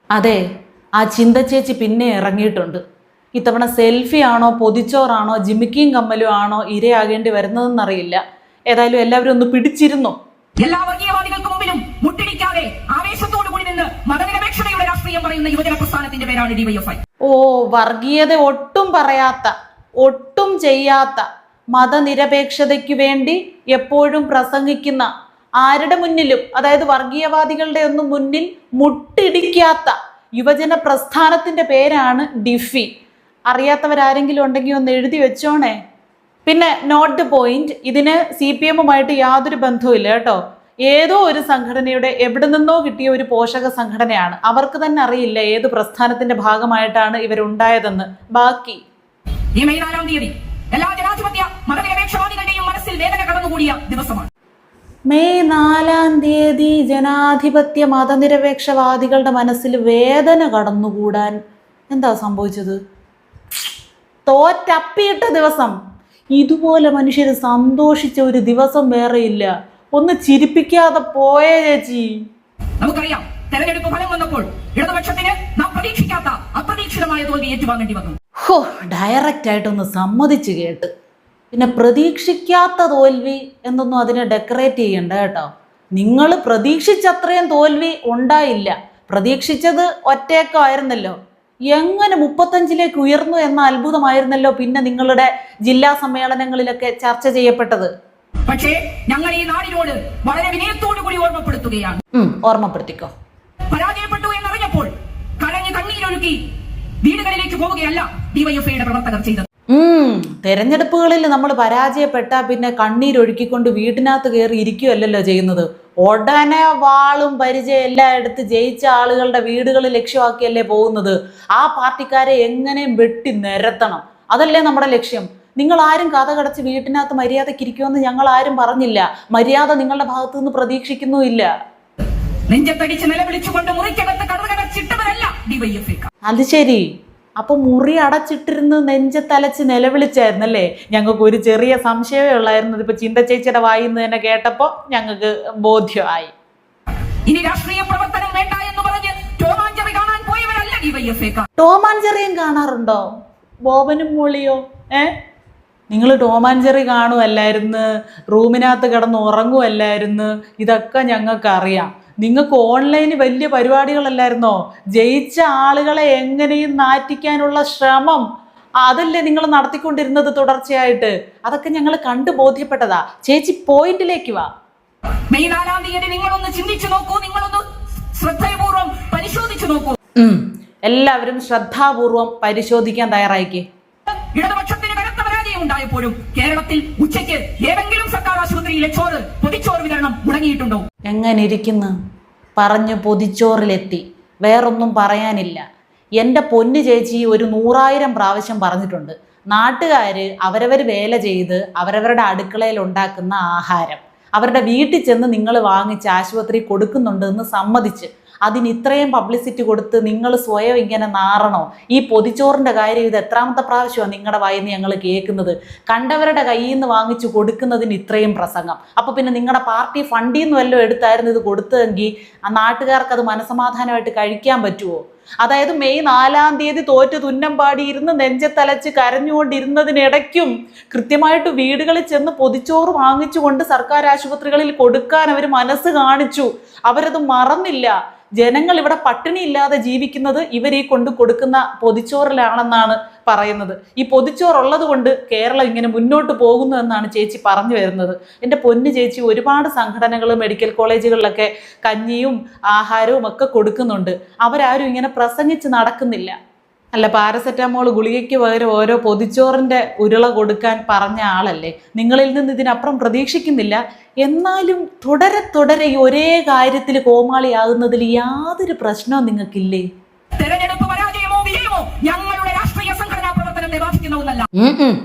അതെ, ആ ചിന്ത ചേച്ചി പിന്നെ ഇറങ്ങിയിട്ടുണ്ട്. ഇത്തവണ സെൽഫി ആണോ പൊതിച്ചോറാണോ ജിമിക്കിയും കമ്മലും ആണോ ഇരയാകേണ്ടി വരുന്നതെന്നറിയില്ല. ഏതായാലും എല്ലാവരും ഒന്ന് പിടിച്ചിരുന്നു. എല്ലാ വർഗീയവാദികൾക്ക് മുമ്പിലും മുട്ടിടിക്കാതെ ആവേശത്തോടു കൂടി നിന്ന് മതനിരപേക്ഷതയുടെ രാഷ്ട്രീയം പറയുന്ന യുവജന പ്രസ്ഥാനത്തിന്റെ പേരാണ് ഡിവൈഎഫ്ഐ. ഓ, വർഗീയത ഒട്ടും പറയാത്ത, ഒട്ടും ചെയ്യാത്ത, മതനിരപേക്ഷതയ്ക്ക് വേണ്ടി എപ്പോഴും പ്രസംഗിക്കുന്ന, ആരുടെ മുന്നിലും, അതായത് വർഗീയവാദികളുടെ ഒന്നും മുന്നിൽ മുട്ടിടിക്കാത്ത യുവജന പ്രസ്ഥാനത്തിന്റെ പേരാണ് ഡിഫി. അറിയാത്തവരാരെങ്കിലും ഉണ്ടെങ്കിൽ ഒന്ന് എഴുതി വെച്ചോണേ. പിന്നെ നോട്ട് ദ പോയിന്റ്, ഇതിന് CPM-ഉമായിട്ട് യാതൊരു ബന്ധവുമില്ല കേട്ടോ. ഏതോ ഒരു സംഘടനയുടെ എവിടെ നിന്നോ കിട്ടിയ ഒരു പോഷക സംഘടനയാണ്. അവർക്ക് തന്നെ അറിയില്ല ഏത് പ്രസ്ഥാനത്തിന്റെ ഭാഗമായിട്ടാണ് ഇവരുണ്ടായതെന്ന്. ബാക്കി ഈ മെയ് 4-ാം തീയതി എല്ലാ ജനാധിപത്യ മതനിരപേക്ഷവാദികളുടെയും മനസ്സിൽ വേദന കടന്നുകൂടിയ ദിവസമാണ്. മെയ് 4-ാം തീയതി ജനാധിപത്യ മതനിരപേക്ഷവാദികളുടെ മനസ്സിൽ വേദന കടന്നുകൂടാൻ എന്താ സംഭവിച്ചത്? തോറ്റപ്പിയിട്ട ദിവസം. ഇതുപോലെ മനുഷ്യർ സന്തോഷിച്ച ഒരു ദിവസം വേറെയില്ല. ഒന്ന് ചിരിപ്പിക്കാതെ പോയേ ചേച്ചി. നമുക്കറിയാം, തെരഞ്ഞെടുപ്പ് ഫലം വന്നപ്പോൾ ഇടതുപക്ഷത്തിന് നാം പ്രതീക്ഷിക്കാത്ത അപ്രതീക്ഷിതമായ തോൽവി ഏറ്റുവാങ്ങേണ്ടി വന്നു. ഡയറക്റ്റ് ആയിട്ടൊന്ന് സമ്മതിച്ചു കേട്ട്. പിന്നെ പ്രതീക്ഷിക്കാത്ത തോൽവി എന്നൊന്നും അതിനെ ഡെക്കറേറ്റ് ചെയ്യണ്ട കേട്ടോ. നിങ്ങൾ പ്രതീക്ഷിച്ചത്രയും തോൽവി ഉണ്ടായില്ല. പ്രതീക്ഷിച്ചത് ഒറ്റേക്കമായിരുന്നല്ലോ. എങ്ങനെ 35-ലേക്ക് ഉയർന്നു എന്ന അത്ഭുതമായിരുന്നല്ലോ പിന്നെ നിങ്ങളുടെ ജില്ലാ സമ്മേളനങ്ങളിലൊക്കെ ചർച്ച ചെയ്യപ്പെട്ടത്. പക്ഷേ ഞങ്ങൾ ഈ നാടിനോട് വളരെ വിനയത്തോടു കൂടി ഓർമ്മപ്പെടുത്തുകയാണ്. ഓർമ്മപ്പെടുത്തിക്കോ. പരാജയപ്പെട്ടു എന്നറിഞ്ഞപ്പോൾ കരഞ്ഞ് കണ്ണീരൊഴുക്കി വീടുകളിലേക്ക് പോവുകയല്ല ഡിവൈഎഫ്ഐയുടെ പ്രവർത്തകർ ചെയ്തത്. തെരഞ്ഞെടുപ്പുകളിൽ നമ്മൾ പരാജയപ്പെട്ടാൽ പിന്നെ കണ്ണീരൊഴുക്കിക്കൊണ്ട് വീട്ടിനകത്ത് കയറി ഇരിക്കുകയല്ലല്ലോ ചെയ്യുന്നത്. ഉടനെ വാളും പരിചയം എല്ലാം എടുത്ത് ജയിച്ച ആളുകളുടെ വീടുകൾ ലക്ഷ്യമാക്കിയല്ലേ പോകുന്നത്. ആ പാർട്ടിക്കാരെ എങ്ങനെയും വെട്ടി നിരത്തണം, അതല്ലേ നമ്മുടെ ലക്ഷ്യം. നിങ്ങൾ ആരും കഥ കടച്ച് വീട്ടിനകത്ത് മര്യാദയ്ക്ക് ഇരിക്കുമെന്ന് ഞങ്ങൾ ആരും പറഞ്ഞില്ല. മര്യാദ നിങ്ങളുടെ ഭാഗത്തു നിന്ന് പ്രതീക്ഷിക്കുന്നുമില്ല. നെഞ്ചത്തടിച്ച് നിലവിളിച്ചുകൊണ്ട് മുറിക്കകത്ത് കടച്ചിട്ടവരല്ല ഡിവൈഎഫ്ഐ. അത് ശരി. അപ്പൊ മുറി അടച്ചിട്ടിരുന്ന് നെഞ്ചത്തലച്ച് നിലവിളിച്ചായിരുന്നല്ലേ? ഞങ്ങൾക്ക് ഒരു ചെറിയ സംശയമേ ഉള്ളായിരുന്നു. ഇപ്പൊ ചിന്ത ചേച്ചിയുടെ വായിന്ന് തന്നെ കേട്ടപ്പോ ഞങ്ങൾക്ക് ബോധ്യമായി. ഇനി രാഷ്ട്രീയ പ്രവർത്തനം വേണ്ട എന്ന് പറഞ്ഞ് ടോം ആൻഡ് ജെറി കാണാൻ പോയവരല്ല ഡിവൈഎഫ്ഐ. ടോം ആൻഡ് ജെറിയും കാണാറുണ്ടോ? ബോബനും മോളിയോ? നിങ്ങൾ ടോം ആൻഡ് ജെറി കാണുമല്ലായിരുന്നു, റൂമിനകത്ത് കിടന്ന് ഉറങ്ങുമല്ലായിരുന്നു. ഇതൊക്കെ ഞങ്ങൾക്ക് അറിയാം. നിങ്ങൾക്ക് ഓൺലൈന് വലിയ പരിപാടികളല്ലായിരുന്നോ? ജയിച്ച ആളുകളെ എങ്ങനെയും നാറ്റിക്കാനുള്ള ശ്രമം അതല്ലേ നിങ്ങൾ നടത്തിക്കൊണ്ടിരുന്നത് തുടർച്ചയായിട്ട്? അതൊക്കെ ഞങ്ങൾ കണ്ടു ബോധ്യപ്പെട്ടതാ. ചേച്ചി പോയിന്റിലേക്ക് വാ. മെയ് 4-ാം തീയതി നിങ്ങളൊന്ന് ചിന്തിച്ചു നോക്കൂ, നിങ്ങളൊന്ന് ശ്രദ്ധപൂർവ്വം പരിശോധിച്ചു നോക്കൂ. എല്ലാവരും ശ്രദ്ധാപൂർവം പരിശോധിക്കാൻ തയ്യാറായിക്കേ. ഇടതുപക്ഷത്തിന് കനത്ത പരാജയം ഉണ്ടായപ്പോഴും കേരളത്തിൽ ഉച്ചയ്ക്ക് ഏതെങ്കിലും സർക്കാർ ആശുപത്രിയിലെ പൊതിച്ചോറ് വിതരണം മുടങ്ങിയിട്ടുണ്ടോ? എങ്ങനെ ഇരിക്കുന്നു? പറഞ്ഞു പൊതിച്ചോറിലെത്തി. വേറൊന്നും പറയാനില്ല. എൻ്റെ പൊന്നു ചേച്ചി ഒരു 100,000 പ്രാവശ്യം പറഞ്ഞിട്ടുണ്ട്. നാട്ടുകാർ അവരവർ വേല ചെയ്ത് അവരവരുടെ അടുക്കളയിൽ ഉണ്ടാക്കുന്ന ആഹാരം അവരുടെ വീട്ടിൽ ചെന്ന് നിങ്ങൾ വാങ്ങിച്ച് ആശുപത്രി കൊടുക്കുന്നുണ്ടെന്ന് സമ്മതിച്ച് അതിന് ഇത്രയും പബ്ലിസിറ്റി കൊടുത്ത് നിങ്ങൾ സ്വയം ഇങ്ങനെ നാറണോ? ഈ പൊതിച്ചോറിൻ്റെ കാര്യം ഇത് എത്രാമത്തെ പ്രാവശ്യമാണ് നിങ്ങളുടെ വായിന്ന് ഞങ്ങൾ കേൾക്കുന്നത്? കണ്ടവരുടെ കയ്യിൽ നിന്ന് വാങ്ങിച്ചു കൊടുക്കുന്നതിന് ഇത്രയും പ്രസംഗം. അപ്പോൾ പിന്നെ നിങ്ങളുടെ പാർട്ടി ഫണ്ടിൽ നിന്ന് വല്ലതും എടുത്തായിരുന്നു ഇത് കൊടുത്തതെങ്കിൽ ആ നാട്ടുകാർക്ക് അത് മനസമാധാനമായിട്ട് കഴിക്കാൻ പറ്റുമോ? അതായത് മെയ് 4-ാം തീയതി തോറ്റ് തുന്നം പാടിയിരുന്ന് നെഞ്ചത്തലച്ച് കരഞ്ഞുകൊണ്ടിരുന്നതിനിടയ്ക്കും കൃത്യമായിട്ട് വീടുകളിൽ ചെന്ന് പൊതിച്ചോറ് വാങ്ങിച്ചുകൊണ്ട് സർക്കാർ ആശുപത്രികളിൽ കൊടുക്കാൻ അവർ മനസ്സ് കാണിച്ചു. അവരത് മറന്നില്ല. ജനങ്ങൾ ഇവിടെ പട്ടിണി ഇല്ലാതെ ജീവിക്കുന്നത് ഇവർ ഈ കൊണ്ട് കൊടുക്കുന്ന പൊതിച്ചോറിലാണെന്നാണ് പറയുന്നത്. ഈ പൊതിച്ചോറുള്ളത് കൊണ്ട് കേരളം ഇങ്ങനെ മുന്നോട്ട് പോകുന്നു എന്നാണ് ചേച്ചി പറഞ്ഞു വരുന്നത്. എൻ്റെ പൊന്നു ചേച്ചി, ഒരുപാട് സംഘടനകൾ മെഡിക്കൽ കോളേജുകളിലൊക്കെ കഞ്ഞിയും ആഹാരവും ഒക്കെ കൊടുക്കുന്നുണ്ട്. അവരാരും ഇങ്ങനെ പ്രസംഗിച്ച് നടക്കുന്നില്ല. അല്ല, പാരസെറ്റാമോൾ ഗുളികയ്ക്ക് പകരം ഓരോ പൊതിച്ചോറിൻ്റെ ഉരുള കൊടുക്കാൻ പറഞ്ഞ ആളല്ലേ. നിങ്ങളിൽ നിന്ന് ഇതിനപ്പുറം പ്രതീക്ഷിക്കുന്നില്ല. എന്നാലും തുടരെ ഈ ഒരേ കാര്യത്തിൽ കോമാളിയാകുന്നതിൽ യാതൊരു പ്രശ്നവും നിങ്ങൾക്കില്ലേ? തെരഞ്ഞെടുപ്പ് പരാജയമോ വിജയമോ ഞങ്ങളുടെ രാഷ്ട്രീയ സംഘടനാ പ്രവർത്തനത്തെ ബാധിക്കുന്നതല്ല.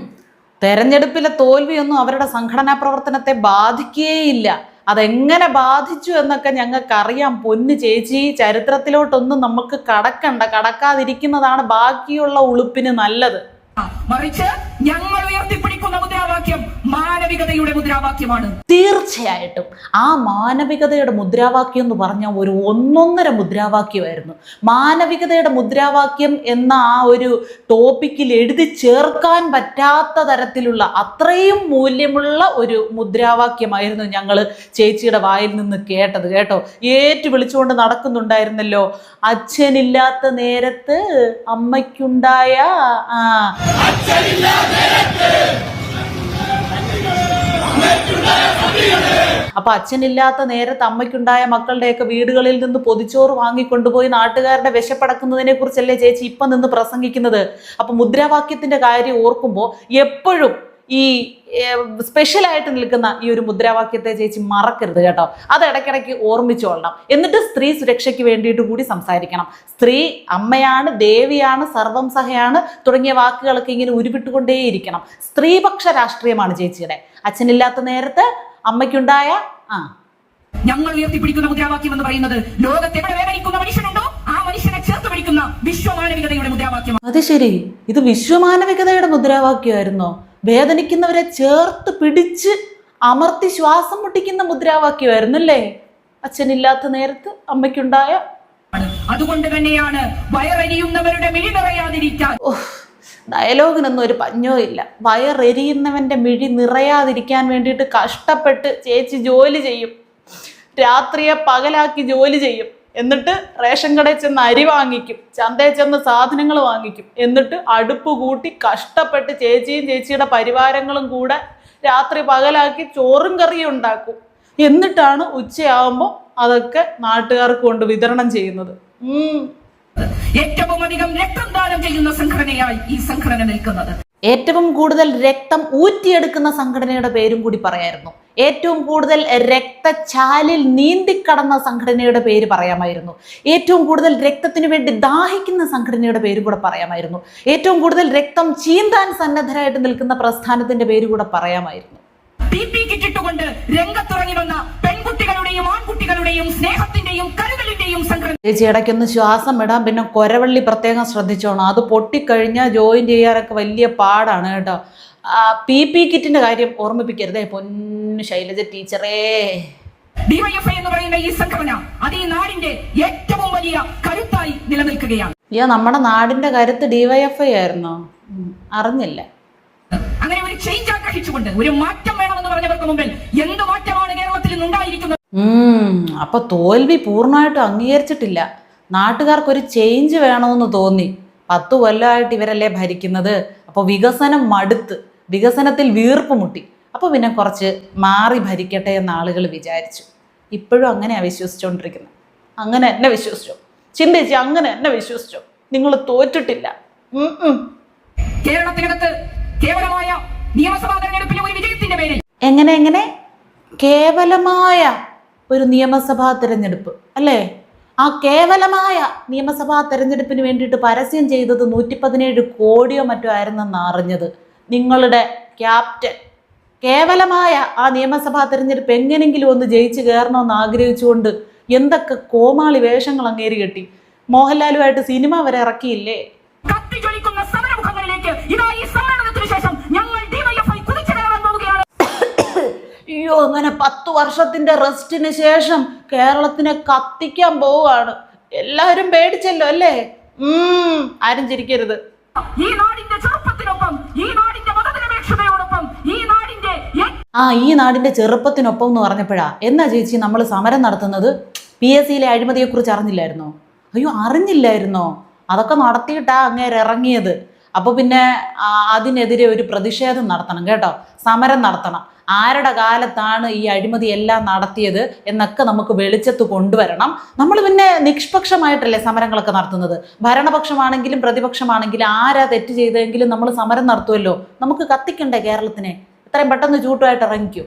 തെരഞ്ഞെടുപ്പിലെ തോൽവിയൊന്നും അവരുടെ സംഘടനാ പ്രവർത്തനത്തെ ബാധിക്കുകയില്ല. അതെങ്ങനെ ബാധിച്ചു എന്നൊക്കെ ഞങ്ങൾക്കറിയാം. പൊന്നു ചേച്ചി, ചരിത്രത്തിലോട്ടൊന്നും നമുക്ക് കടക്കാതിരിക്കുന്നതാണ് ബാക്കിയുള്ള ഉളുപ്പിന് നല്ലത്. മറിച്ച് ഞങ്ങൾ ഉയർത്തിപ്പിടിക്കുന്ന മുദ്രാവാക്യം മുദ്രാവാക്യം മാനവികതയുടെ മുദ്രാവാക്യമാണ്. തീർച്ചയായിട്ടും ആ മാനവികതയുടെ മുദ്രാവാക്യം എന്ന് പറഞ്ഞാൽ ഒരു ഒന്നൊന്നര മുദ്രാവാക്യമായിരുന്നു. മാനവികതയുടെ മുദ്രാവാക്യം എന്ന ആ ഒരു ടോപ്പിക്കിൽ എഴുതി ചേർക്കാൻ പറ്റാത്ത തരത്തിലുള്ള അത്രയും മൂല്യമുള്ള ഒരു മുദ്രാവാക്യമായിരുന്നു ഞങ്ങൾ ചേച്ചിയുടെ വായിൽ നിന്ന് കേട്ടത് കേട്ടോ. ഏറ്റു വിളിച്ചുകൊണ്ട് നടക്കുന്നുണ്ടായിരുന്നല്ലോ, അച്ഛനില്ലാത്ത നേരത്ത് അമ്മയ്ക്കുണ്ടായ അപ്പൊ അച്ഛനില്ലാത്ത നേരത്ത് അമ്മയ്ക്കുണ്ടായ മക്കളുടെയൊക്കെ വീടുകളിൽ നിന്ന് പൊതിച്ചോറ് വാങ്ങിക്കൊണ്ടുപോയി നാട്ടുകാരുടെ വിശപ്പടക്കുന്നതിനെ കുറിച്ചല്ലേ ചേച്ചി ഇപ്പം നിന്ന് പ്രസംഗിക്കുന്നത്. അപ്പൊ മുദ്രാവാക്യത്തിന്റെ കാര്യം ഓർക്കുമ്പോൾ എപ്പോഴും ഈ സ്പെഷ്യലായിട്ട് നിൽക്കുന്ന ഈ ഒരു മുദ്രാവാക്യത്തെ ചേച്ചി മറക്കരുത് കേട്ടോ. അത് ഇടയ്ക്കിടയ്ക്ക് ഓർമ്മിച്ചോളണം. എന്നിട്ട് സ്ത്രീ സുരക്ഷയ്ക്ക് വേണ്ടിയിട്ട് കൂടി സംസാരിക്കണം. സ്ത്രീ അമ്മയാണ്, ദേവിയാണ്, സർവം സഹയാണ് തുടങ്ങിയ വാക്കുകളൊക്കെ ഇങ്ങനെ ഉരുവിട്ടുകൊണ്ടേയിരിക്കണം. സ്ത്രീപക്ഷ രാഷ്ട്രീയമാണ് ചേച്ചിയുടെ. അച്ഛനില്ലാത്ത നേരത്ത് അമ്മയ്ക്കുണ്ടായ ഞങ്ങൾ ഉയർത്തിപ്പിടിക്കുന്ന മുദ്രാവാക്യം എന്ന് പറയുന്നത് ലോകത്ത് എവിടെ വേദനിക്കുന്ന മനുഷ്യനുണ്ടോ ആ മനുഷ്യനെ ചേർത്ത് പിടിക്കുന്ന വിശ്വമാനവികതയുടെ മുദ്രാവാക്യം. അത് ശരി, ഇത് വിശ്വമാനവികതയുടെ മുദ്രാവാക്യമായിരുന്നോ? വേദനിക്കുന്നവരെ ചേർത്ത് പിടിച്ച് അമർത്തി ശ്വാസം മുട്ടിക്കുന്ന മുദ്രാവാക്യമായിരുന്നു അല്ലേ? അച്ഛനില്ലാത്ത നേരത്ത് അമ്മയ്ക്കുണ്ടായ. അതുകൊണ്ട് തന്നെയാണ് വയറെരിയുന്നവരുടെ മിഴി നിറയാതിരിക്കാൻ. ഡയലോഗിനൊന്നും ഒരു പഞ്ഞോ ഇല്ല. വയറെരിയുന്നവന്റെ മിഴി നിറയാതിരിക്കാൻ വേണ്ടിയിട്ട് കഷ്ടപ്പെട്ട് ചേച്ചി ജോലി ചെയ്യും. രാത്രിയെ പകലാക്കി ജോലി ചെയ്യും. എന്നിട്ട് റേഷൻ കടയിൽ ചെന്ന് അരി വാങ്ങിക്കും, ചന്തയിൽ ചെന്ന് സാധനങ്ങൾ വാങ്ങിക്കും. എന്നിട്ട് അടുപ്പ് കൂട്ടി കഷ്ടപ്പെട്ട് ചേച്ചിയും ചേച്ചിയുടെ പരിവാരങ്ങളും കൂടെ രാത്രി പകലാക്കി ചോറും കറിയും ഉണ്ടാക്കും. എന്നിട്ടാണ് ഉച്ചയാവുമ്പോൾ അതൊക്കെ നാട്ടുകാർക്ക് കൊണ്ട് വിതരണം ചെയ്യുന്നത്. ഏറ്റവും അധികം രക്തം ദാനം ചെയ്യുന്ന സംഘടനയായി ഈ സംഘടന നിൽക്കുന്നത്. ഏറ്റവും കൂടുതൽ രക്തം ഊറ്റിയെടുക്കുന്ന സംഘടനയുടെ പേരും കൂടി പറയായിരുന്നു. ഏറ്റവും കൂടുതൽ രക്തച്ചാലിൽ നീന്തിക്കടന്ന സംഘടനയുടെ പേര് പറയാമായിരുന്നു. ഏറ്റവും കൂടുതൽ രക്തത്തിന് വേണ്ടി ദാഹിക്കുന്ന സംഘടനയുടെ പേര് കൂടെ പറയാമായിരുന്നു. ഏറ്റവും കൂടുതൽ രക്തം ചീന്താൻ സന്നദ്ധരായിട്ട് നിൽക്കുന്ന പ്രസ്ഥാനത്തിന്റെ പേര് കൂടെ പറയാമായിരുന്നു. ിട്ടുകൊണ്ട് രംഗത്തിറങ്ങി വന്ന പെൺകുട്ടികളുടെയും ആൺകുട്ടികളുടെയും സ്നേഹത്തിന്റെയും കരുതലിന്റെയും സംഘടന. ചേച്ചി ഇടയ്ക്കൊന്ന് ശ്വാസം ഇടാൻ. പിന്നെ കൊരവള്ളി പ്രത്യേകം ശ്രദ്ധിച്ചോണം. അത് പൊട്ടിക്കഴിഞ്ഞാൽ ജോയിൻ ചെയ്യാനൊക്കെ വലിയ പാടാണ് കേട്ടോ. PP കിറ്റിന്റെ കാര്യം ഓർമ്മിപ്പിക്കരുതേ പൊന്നു ശൈലജ ടീച്ചറേ. ഡിവൈഎഫ്ഐ എന്ന് പറയുന്ന ഈ സംഘടന അത് ഈ നാടിന്റെ ഏറ്റവും വലിയ കരുത്തായി നിലനിൽക്കുകയാണ്. നമ്മുടെ നാടിന്റെ കരുത്ത് DYFI ആയിരുന്നോ? അറിഞ്ഞില്ല. അങ്ങനെ ഒരു ചേഞ്ച് ആഗ്രഹിച്ചുകൊണ്ട് ഒരു മാറ്റം വേണമെന്ന് പറഞ്ഞവർക്ക് മുമ്പിൽ എന്ത് മാറ്റമാണ് കേരളത്തിൽ നിന്നുണ്ടായിരിക്കുന്നത്? അപ്പൊ തോൽവി പൂർണ്ണമായിട്ടും അംഗീകരിച്ചിട്ടില്ല. നാട്ടുകാർക്കൊരു ചേഞ്ച് വേണമെന്ന് തോന്നി. 10 കൊല്ലമായിട്ട് ഇവരല്ലേ ഭരിക്കുന്നത്. അപ്പോൾ വികസനം മടുത്ത്, വികസനത്തിൽ വീർപ്പ് മുട്ടി. അപ്പോൾ പിന്നെ കുറച്ച് മാറി ഭരിക്കട്ടെ എന്ന് ആളുകൾ വിചാരിച്ചു. ഇപ്പോഴും അങ്ങനെയാണ് വിശ്വസിച്ചുകൊണ്ടിരിക്കുന്നത്. അങ്ങനെ എന്നെ വിശ്വസിച്ചോ ചിന്തിച്ച്, അങ്ങനെ എന്നെ വിശ്വസിച്ചോ. നിങ്ങൾ തോറ്റിട്ടില്ല. കേരളത്തിനകത്ത് കേവലമായ നിയമസഭാ തെരഞ്ഞെടുപ്പിലെ ഒരു വിജയത്തിന്റെ പേരിൽ എങ്ങനെ കേവലമായ ഒരു നിയമസഭാ തെരഞ്ഞെടുപ്പ് അല്ലേ? ആ കേവലമായ നിയമസഭാ തെരഞ്ഞെടുപ്പിന് വേണ്ടിയിട്ട് പരസ്യം ചെയ്തത് 117 കോടിയോ മറ്റോ ആയിരുന്നെന്ന് അറിഞ്ഞത് നിങ്ങളുടെ ക്യാപ്റ്റൻ. കേവലമായ ആ നിയമസഭാ തെരഞ്ഞെടുപ്പ് എങ്ങനെങ്കിലും ഒന്ന് ജയിച്ചു കയറണമെന്ന് ആഗ്രഹിച്ചുകൊണ്ട് എന്തൊക്കെ കോമാളി വേഷങ്ങൾ അങ്ങേരി കെട്ടി. മോഹൻലാലുമായിട്ട് സിനിമ വരെ ഇറക്കിയില്ലേ? കത്തിജ്വലിക്കുന്ന സമരമുഖങ്ങളിലേക്ക് ഇതാ ഈ സമ്മേളനത്തിന് ശേഷം ഞങ്ങൾ ഡിവൈഎഫ്ഐ കുതിച്ചു കയറാൻ പോവുകയാണ്. അയ്യോ, അങ്ങനെ 10 വർഷത്തിന്റെ റെസ്റ്റിന് ശേഷം കേരളത്തിനെ കത്തിക്കാൻ പോവുകയാണ്. എല്ലാവരും പേടിച്ചല്ലോ അല്ലേ? ആരും ചിരിക്കരുത്. ഈ നാടിന്റെ ചെറുപ്പത്തിനൊപ്പം, ഈ നാടിന്റെ മതനിരപേക്ഷതയോടൊപ്പം, ഈ നാടിന്റെ ചെറുപ്പത്തിനൊപ്പം എന്ന് പറഞ്ഞപ്പോഴാ എന്നാ ചേച്ചി നമ്മൾ സമരം നടത്തുന്നത്? PSCയിലെ അഴിമതിയെ കുറിച്ച് അറിഞ്ഞില്ലായിരുന്നോ? അയ്യോ, അറിഞ്ഞില്ലായിരുന്നോ? അതൊക്കെ നടത്തിയിട്ടാ അങ്ങേര് ഇറങ്ങിയത്. അപ്പോൾ പിന്നെ അതിനെതിരെ ഒരു പ്രതിഷേധം നടത്തണം കേട്ടോ, സമരം നടത്തണം. ആരുടെ കാലത്താണ് ഈ അഴിമതി എല്ലാം നടത്തിയത് എന്നൊക്കെ നമുക്ക് വെളിച്ചത്ത് കൊണ്ടുവരണം. നമ്മൾ പിന്നെ നിഷ്പക്ഷമായിട്ടല്ലേ സമരങ്ങളൊക്കെ നടത്തുന്നത്. ഭരണപക്ഷമാണെങ്കിലും പ്രതിപക്ഷമാണെങ്കിലും ആരാ തെറ്റ് ചെയ്തെങ്കിലും നമ്മൾ സമരം നടത്തുമല്ലോ. നമുക്ക് കത്തിക്കണ്ടേ കേരളത്തിനെ? എത്രയും പെട്ടെന്ന് ചൂട്ടുമായിട്ട് ഇറങ്ങിക്കോ.